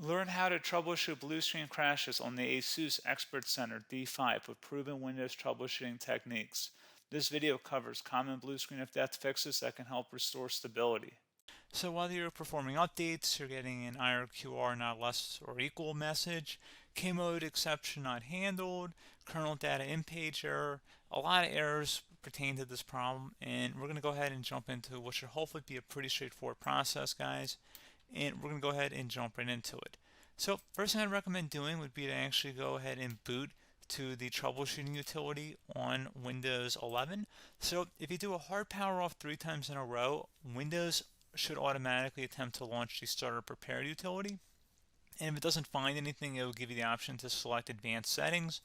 Learn how to troubleshoot blue screen crashes on the ASUS ExpertCenter D5 with proven Windows troubleshooting techniques. This video covers common blue screen of death fixes that can help restore stability. So while you're performing updates, you're getting an IRQR not less or equal message, K-mode exception not handled, kernel data in-page error. A lot of errors pertain to this problem, and we're going to go ahead and jump into what should hopefully be a pretty straightforward process, guys. And we're going to go ahead and jump right into it. So first thing I'd recommend doing would be to actually go ahead and boot to the troubleshooting utility on Windows 11. So if you do a hard power off 3 times in a row, Windows should automatically attempt to launch the starter prepared utility. And if it doesn't find anything, it will give you the option to select advanced settings,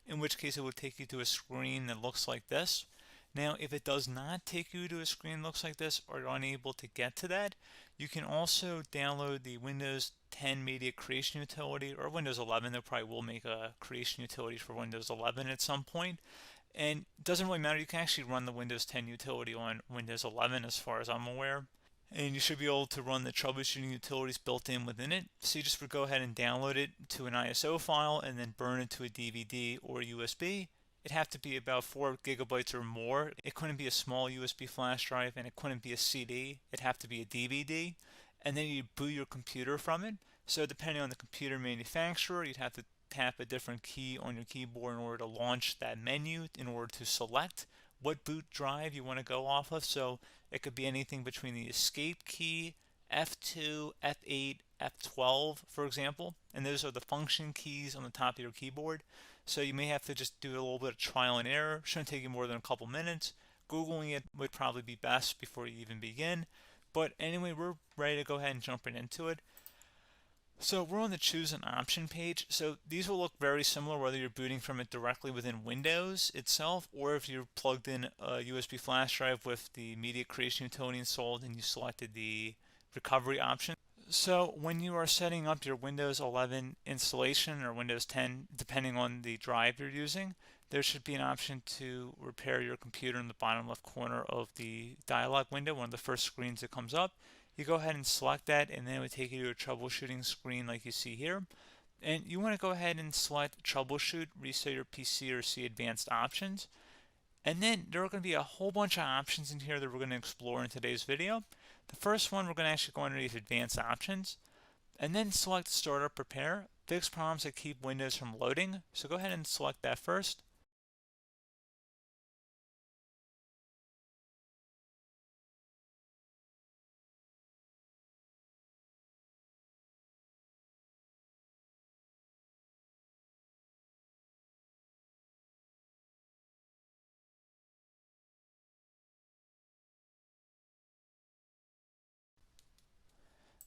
in which case it will take you to a screen that looks like this. Now, if it does not take you to a screen that looks like this, or you're unable to get to that, you can also download the Windows 10 Media Creation Utility, or Windows 11. They probably will make a creation utility for Windows 11 at some point. And it doesn't really matter, you can actually run the Windows 10 utility on Windows 11 as far as I'm aware. And you should be able to run the troubleshooting utilities built in within it. So you just would go ahead and download it to an ISO file and then burn it to a DVD or USB. It'd have to be about 4 gigabytes or more. It couldn't be a small USB flash drive, and it couldn't be a CD. It'd have to be a DVD. And then you boot your computer from it. So depending on the computer manufacturer, you'd have to tap a different key on your keyboard in order to launch that menu, in order to select what boot drive you want to go off of. So it could be anything between the escape key, F2, F8, F12, for example, and those are the function keys on the top of your keyboard. So you may have to just do a little bit of trial and error. Shouldn't take you more than a couple minutes. Googling it would probably be best before you even begin. But anyway, we're ready to go ahead and jump right into it. So we're on the choose an option page. So these will look very similar whether you're booting from it directly within Windows itself, or if you're plugged in a USB flash drive with the media creation utility installed and you selected the recovery option. So when you are setting up your Windows 11 installation or Windows 10, depending on the drive you're using, there should be an option to repair your computer in the bottom left corner of the dialog window, one of the first screens that comes up. You go ahead and select that, and then it would take you to a troubleshooting screen like you see here. And you want to go ahead and select troubleshoot, reset your PC, or see advanced options. And then there are going to be a whole bunch of options in here that we're going to explore in today's video. The first one, we're going to actually go underneath advanced options and then select startup repair, fix problems that keep Windows from loading. So go ahead and select that first.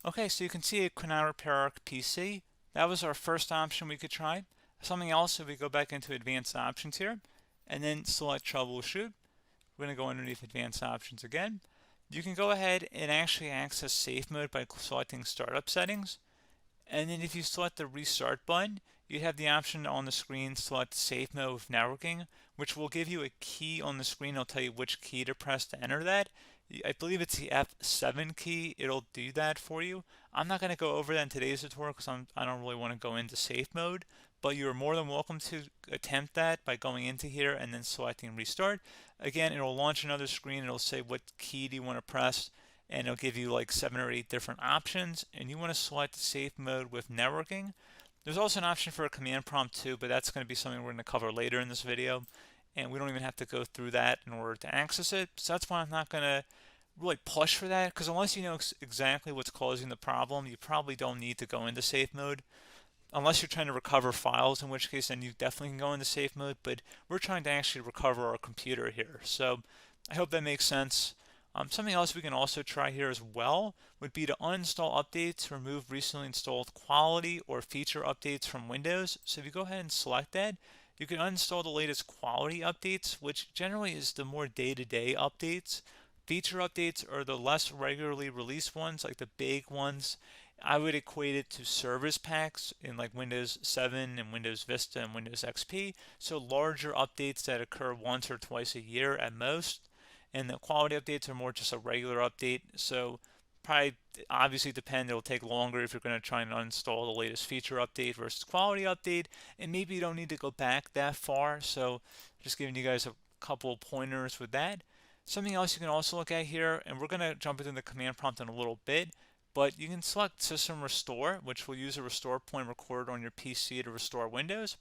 Okay, so you can see it could not repair our PC. That was our first option we could try. Something else, if we go back into advanced options here and then select troubleshoot, we're going to go underneath advanced options again. You can go ahead and actually access safe mode by selecting startup settings. And then if you select the restart button, you have the option on the screen select safe mode with networking, which will give you a key on the screen. It'll tell you which key to press to enter that. I believe it's the F7 key. It'll do that for you. I'm not going to go over that in today's tutorial because I don't really want to go into safe mode, but you're more than welcome to attempt that by going into here and then selecting restart. Again, it'll launch another screen. It'll say what key do you want to press, and it'll give you like 7 or 8 different options, and you want to select safe mode with networking. There's also an option for a command prompt too, but that's going to be something we're going to cover later in this video, and we don't even have to go through that in order to access it. So that's why I'm not going to really push for that, because unless you know exactly what's causing the problem, you probably don't need to go into safe mode. Unless you're trying to recover files, in which case then you definitely can go into safe mode, but we're trying to actually recover our computer here. So I hope that makes sense. Something else we can also try here as well would be to uninstall updates, remove recently installed quality or feature updates from Windows. So if you go ahead and select that, you can uninstall the latest quality updates, which generally is the more day-to-day updates. Feature updates are the less regularly released ones, like the big ones. I would equate it to service packs in like Windows 7 and Windows Vista and Windows XP. So larger updates that occur once or twice a year at most. And the quality updates are more just a regular update. So probably obviously depend. It'll take longer if you're going to try and uninstall the latest feature update versus quality update, and maybe you don't need to go back that far. So just giving you guys a couple of pointers with that. Something else you can also look at here, and we're going to jump into the command prompt in a little bit, but you can select System Restore, which will use a restore point recorded on your PC to restore Windows.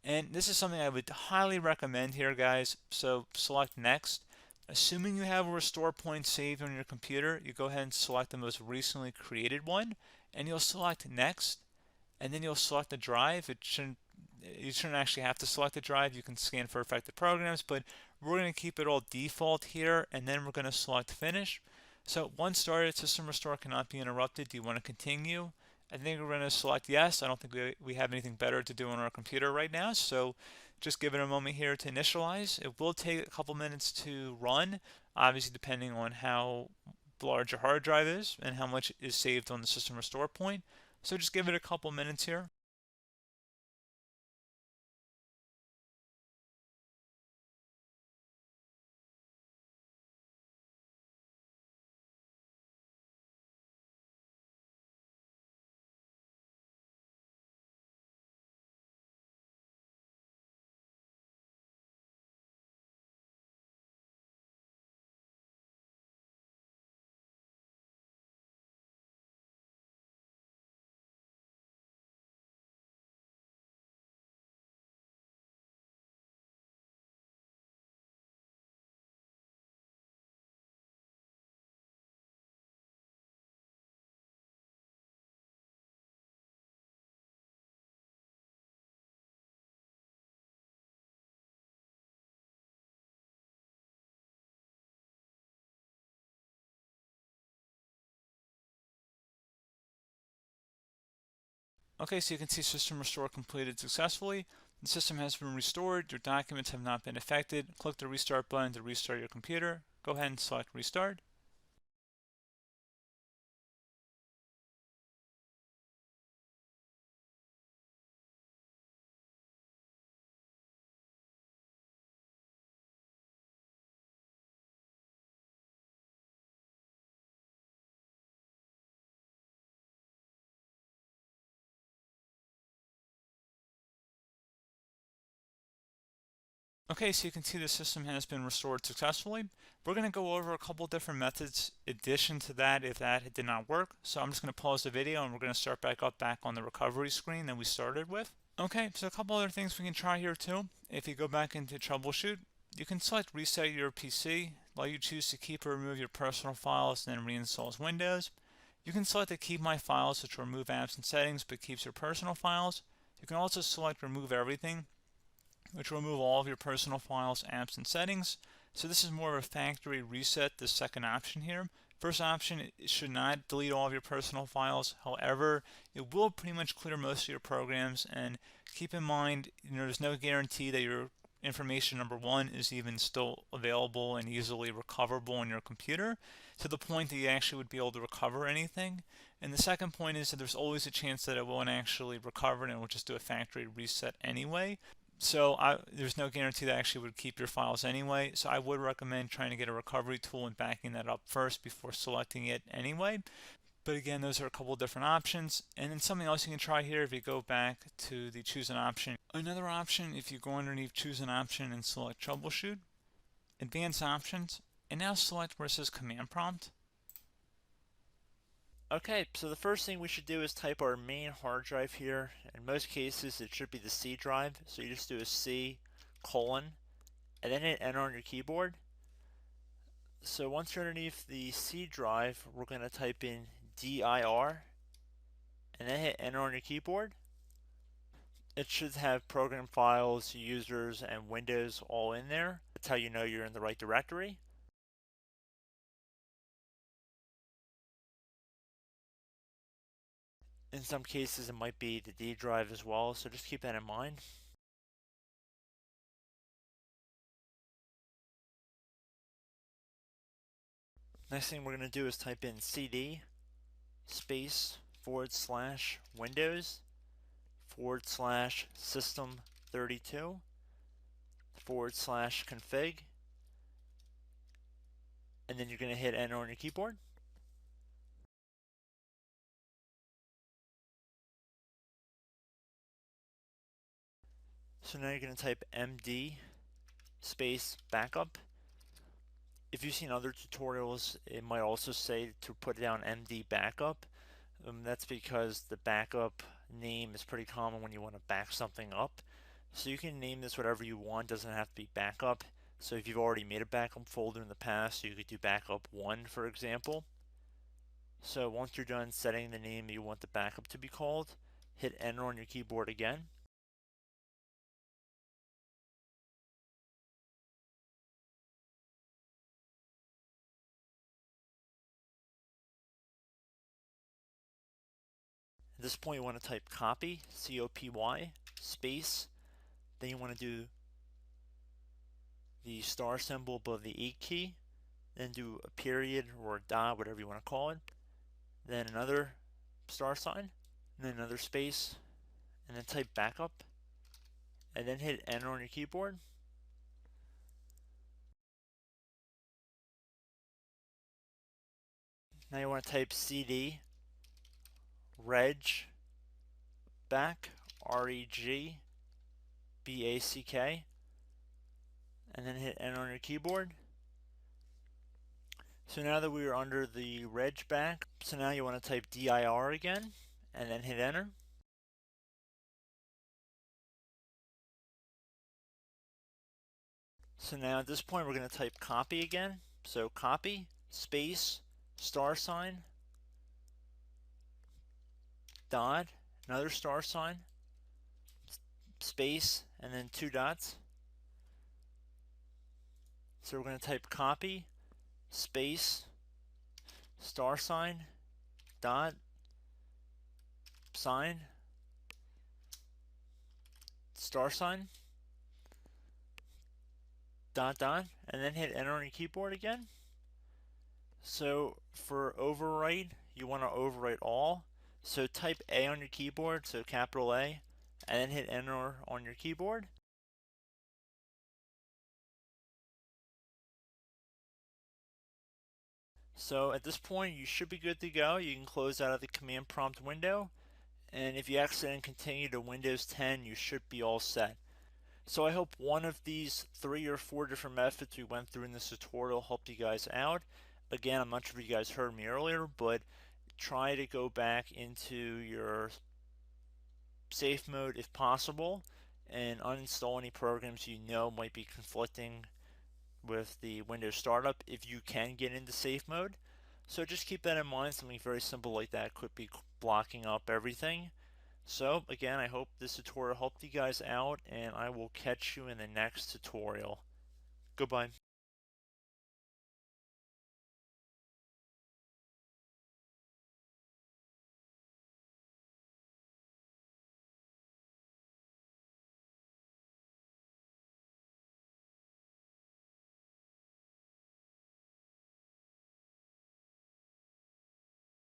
And this is something I would highly recommend here, guys. So select Next. Assuming you have a restore point saved on your computer, you go ahead and select the most recently created one, and you'll select Next, and then you'll select the drive. You shouldn't actually have to select the drive. You can scan for affected programs, but we're going to keep it all default here, and then we're going to select Finish. So once started, System Restore cannot be interrupted. Do you want to continue? I think we're going to select yes. I don't think we have anything better to do on our computer right now, so just give it a moment here to initialize. It will take a couple minutes to run, obviously depending on how large your hard drive is and how much is saved on the System Restore point. So just give it a couple minutes here. Okay, so you can see System Restore completed successfully. The system has been restored. Your documents have not been affected. Click the Restart button to restart your computer. Go ahead and select Restart. Okay, so you can see the system has been restored successfully. We're going to go over a couple different methods in addition to that if that did not work. So I'm just going to pause the video and we're going to start back on the recovery screen that we started with. Okay, so a couple other things we can try here too. If you go back into Troubleshoot, you can select Reset Your PC, while you choose to keep or remove your personal files and then reinstalls Windows. You can select to keep my files, which will remove apps and settings but keeps your personal files. You can also select Remove Everything, which will remove all of your personal files, apps, and settings. So this is more of a factory reset, the second option here. First option, it should not delete all of your personal files. However, it will pretty much clear most of your programs, and keep in mind, there's no guarantee that your information, number one, is even still available and easily recoverable on your computer to the point that you actually would be able to recover anything. And the second point is that there's always a chance that it won't actually recover and it will just do a factory reset anyway. So there's no guarantee that actually would keep your files anyway. So I would recommend trying to get a recovery tool and backing that up first before selecting it anyway. But again, those are a couple of different options. And then something else you can try here if you go back to the choose an option. Another option, if you go underneath choose an option and select troubleshoot, advanced options, and now select where it says command prompt. Okay, so the first thing we should do is type our main hard drive here. In most cases, it should be the C drive. So you just do a C colon and then hit enter on your keyboard. So once you're underneath the C drive, we're going to type in dir and then hit enter on your keyboard. It should have program files, users, and Windows all in there. That's how you know you're in the right directory. In some cases, it might be the D drive as well, so just keep that in mind. Next thing we're going to do is type in cd space /Windows /system32 /config, and then you're going to hit enter on your keyboard. So now you're going to type MD space backup. If you've seen other tutorials, it might also say to put down MD backup. That's because the backup name is pretty common when you want to back something up. So you can name this whatever you want, doesn't have to be backup. So if you've already made a backup folder in the past, you could do backup 1, for example. So once you're done setting the name you want the backup to be called, hit enter on your keyboard again. At this point you want to type copy, C-O-P-Y, space, then you want to do the star symbol above the 8 key, then do a period or a dot, whatever you want to call it, then another star sign, and then another space, and then type backup, and then hit enter on your keyboard. Now you want to type CD reg back, R-E-G-B-A-C-K, and then hit enter on your keyboard. So now that we are under the reg back, so now you want to type dir again, and then hit enter. So now at this point we're going to type copy again. So copy, space, star sign, dot, another star sign, space, and then 2 dots. So we're going to type copy, space, star sign, dot, sign, star sign, dot, dot, and then hit enter on your keyboard again. So for overwrite, you want to overwrite all. So type A on your keyboard, so capital A, and then hit enter on your keyboard. So at this point you should be good to go. You can close out of the command prompt window, and if you accidentally continue to Windows 10 you should be all set. So I hope one of these 3 or 4 different methods we went through in this tutorial helped you guys out. Again, I'm not sure if you guys heard me earlier, but try to go back into your safe mode if possible and uninstall any programs you know might be conflicting with the Windows startup if you can get into safe mode. So just keep that in mind. Something very simple like that could be blocking up everything. So again, I hope this tutorial helped you guys out, and I will catch you in the next tutorial. Goodbye.